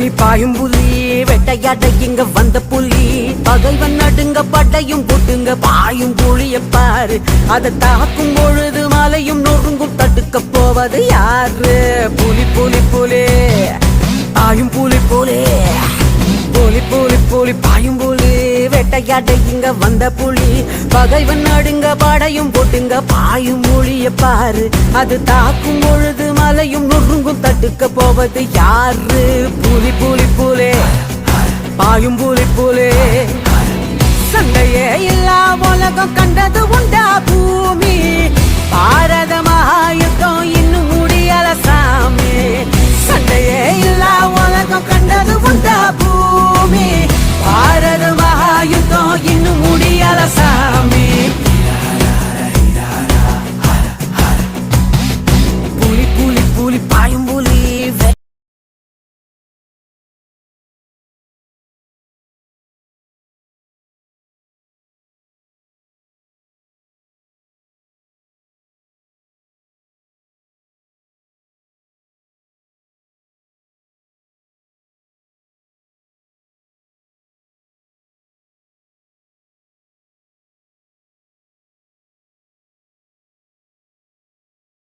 புலி பாயும் புலி வேட்டையாட இங்க வந்த புலி பகைவன் நடுங்க பட்டையும் போட்டுங்க பாயும் புலிய பாரு அதை தாக்கும் பொழுது மலையும் நொறுங்கும் தடுக்க போவது யாரு புலி புலி புலி பாயும் புலி புலி புலி புலி புலி பாயும் புலி வேட்டையாட இங்க வந்த புலி பகைவன் நடுங்க படையும் போட்டுங்க பாயும் புலிய பாரு அது தாக்கும் பொழுது மலையும் நொறுங்கும் தடுக்க போவது யாரு புலி புலி புலி பாயும் புலி புலி சண்டையே இல்லா உலகம் கண்டது உண்டா பூமி பாரத மகாயுத்தம் இன்னும் முடியல சாமி